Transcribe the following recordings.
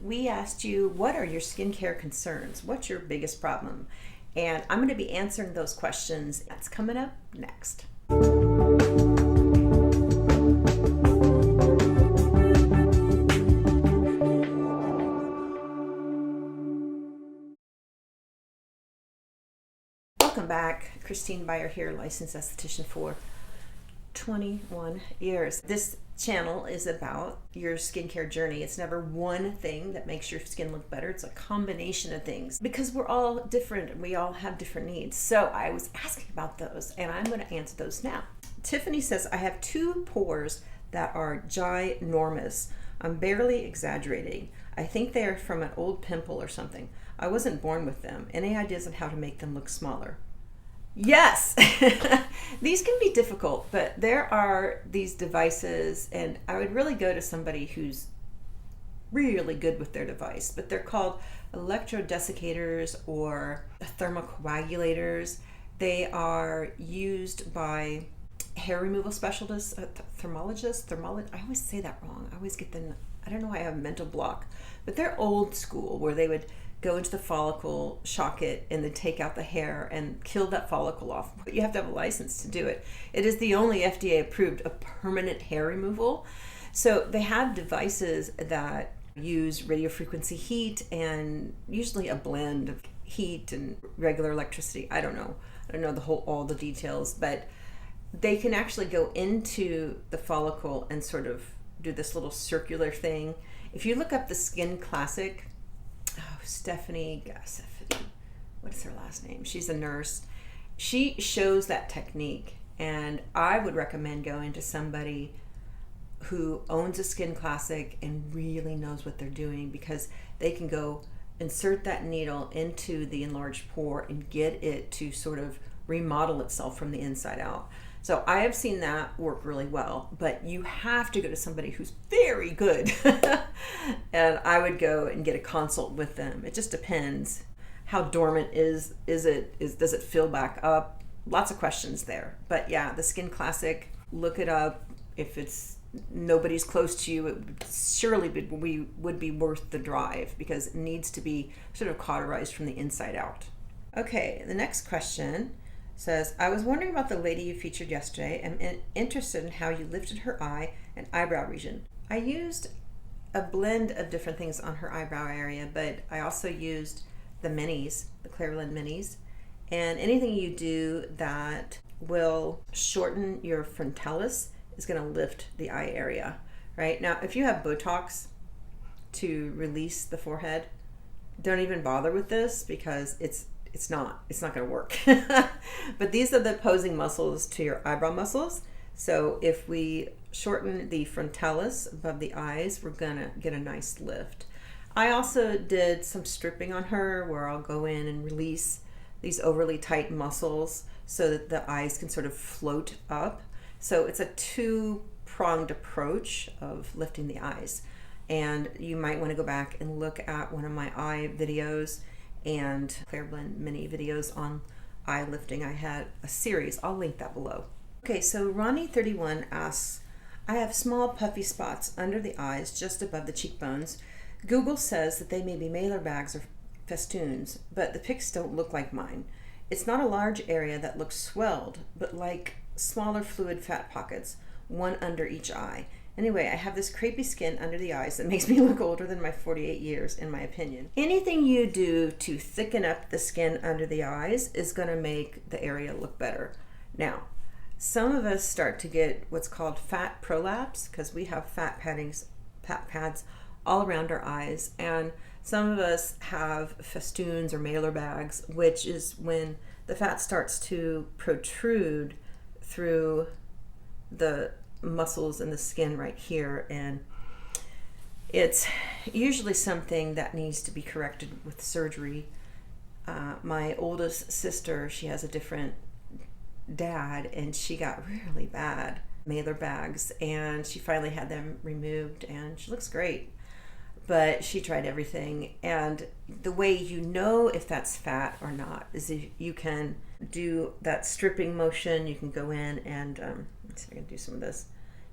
we asked you, what are your skincare concerns? What's your biggest problem? And I'm going to be answering those questions. That's coming up next. Welcome back. Christine Byer here, licensed esthetician for 21 years. This channel is about your skincare journey. It's never one thing that makes your skin look better. It's a combination of things because we're all different and we all have different needs. So I was asking about those and I'm going to answer those now. Tiffany says, I have 2 pores that are ginormous. I'm barely exaggerating. I think they are from an old pimple or something. I wasn't born with them. Any ideas on how to make them look smaller? Yes, these can be difficult, but there are these devices, and I would really go to somebody who's really good with their device, but they're called electrodesiccators or thermocoagulators. They are used by hair removal specialists, thermologists, I always say that wrong. I always get them, I don't know why I have a mental block, but they're old school where they would go into the follicle, shock it, and then take out the hair and kill that follicle off. But you have to have a license to do it. It is the only FDA approved of permanent hair removal. So they have devices that use radiofrequency heat and usually a blend of heat and regular electricity. I don't know all the details, but they can actually go into the follicle and sort of do this little circular thing. If you look up the Skin Classic, Stephanie, what is her last name? She's a nurse. She shows that technique, and I would recommend going to somebody who owns a Skin Classic and really knows what they're doing, because they can go insert that needle into the enlarged pore and get it to sort of remodel itself from the inside out. So I have seen that work really well, but you have to go to somebody who's very good. And I would go and get a consult with them. It just depends. How dormant does it fill back up? Lots of questions there. But yeah, the Skin Classic, look it up. If it's nobody's close to you, it would be worth the drive, because it needs to be sort of cauterized from the inside out. Okay, the next question says, I was wondering about the lady you featured yesterday and interested in how you lifted her eye and eyebrow region. I used a blend of different things on her eyebrow area, but I also used the minis, the Clairolin minis, and anything you do that will shorten your frontalis is going to lift the eye area, right? Now, if you have Botox to release the forehead, don't even bother with this, because it's not going to work. But these are the opposing muscles to your eyebrow muscles. So if we shorten the frontalis above the eyes, we're going to get a nice lift. I also did some stripping on her where I'll go in and release these overly tight muscles so that the eyes can sort of float up. So it's a 2-pronged approach of lifting the eyes. And you might want to go back and look at one of my eye videos and Clairolin mini videos on eye lifting. I had a series. I'll link that below. Okay, so Ronnie31 asks, I have small puffy spots under the eyes just above the cheekbones. Google says that they may be malar bags or festoons, but the pics don't look like mine. It's not a large area that looks swelled, but like smaller fluid fat pockets, one under each eye. Anyway, I have this crepey skin under the eyes that makes me look older than my 48 years, in my opinion. Anything you do to thicken up the skin under the eyes is going to make the area look better. Now, some of us start to get what's called fat prolapse, because we have fat pads all around our eyes, and some of us have festoons or malar bags, which is when the fat starts to protrude through the muscles and the skin right here, and it's usually something that needs to be corrected with surgery. My oldest sister, she has a different dad, and she got really bad malar bags, and she finally had them removed, and she looks great. But she tried everything, and the way you know if that's fat or not is if you can do that stripping motion. You can go in and let's see if I can do some of this.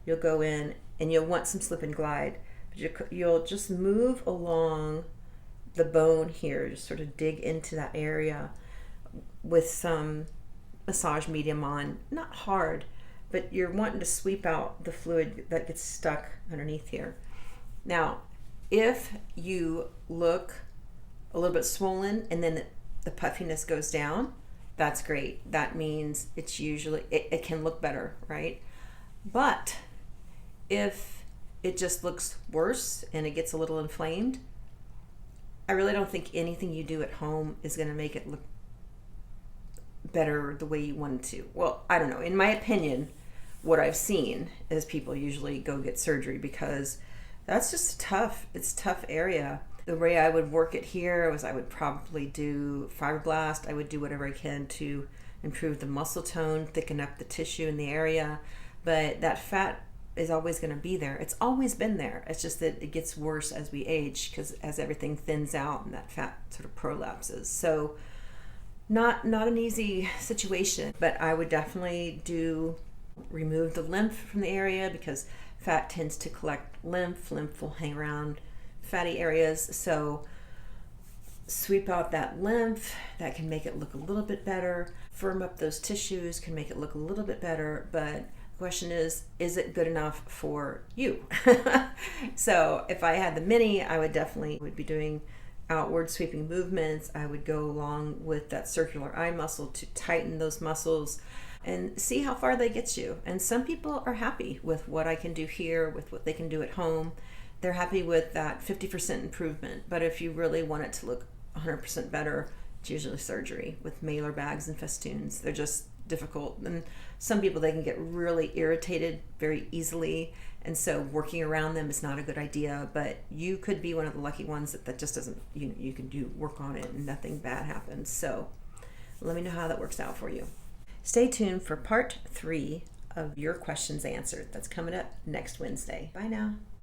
You'll go in and you'll want some slip and glide, you'll just move along the bone here, just sort of dig into that area with some massage medium on, not hard, but you're wanting to sweep out the fluid that gets stuck underneath here. Now, if you look a little bit swollen and then the puffiness goes down, that's great. That means it's usually, it can look better, right? But if it just looks worse and it gets a little inflamed, I really don't think anything you do at home is going to make it look better the way you want it to. Well, I don't know. In my opinion, what I've seen is people usually go get surgery because that's just it's a tough area. The way I would work it here was I would probably do fibroblast. I would do whatever I can to improve the muscle tone, thicken up the tissue in the area. But that fat is always going to be there. It's always been there. It's just that it gets worse as we age because as everything thins out and that fat sort of prolapses. So not an easy situation, but I would definitely remove the lymph from the area because fat tends to collect lymph. Lymph will hang around fatty areas. So sweep out that lymph. That can make it look a little bit better. Firm up those tissues can make it look a little bit better. But the question is it good enough for you? So if I had the mini, I would be doing outward sweeping movements. I would go along with that circular eye muscle to tighten those muscles and see how far they get you. And some people are happy with what I can do here, with what they can do at home. They're happy with that 50% improvement. But if you really want it to look 100% better, it's usually surgery with malar bags and festoons. They're just difficult. And some people, they can get really irritated very easily. And so working around them is not a good idea. But you could be one of the lucky ones that just doesn't, you can work on it and nothing bad happens. So let me know how that works out for you. Stay tuned for part 3 of your questions answered. That's coming up next Wednesday. Bye now.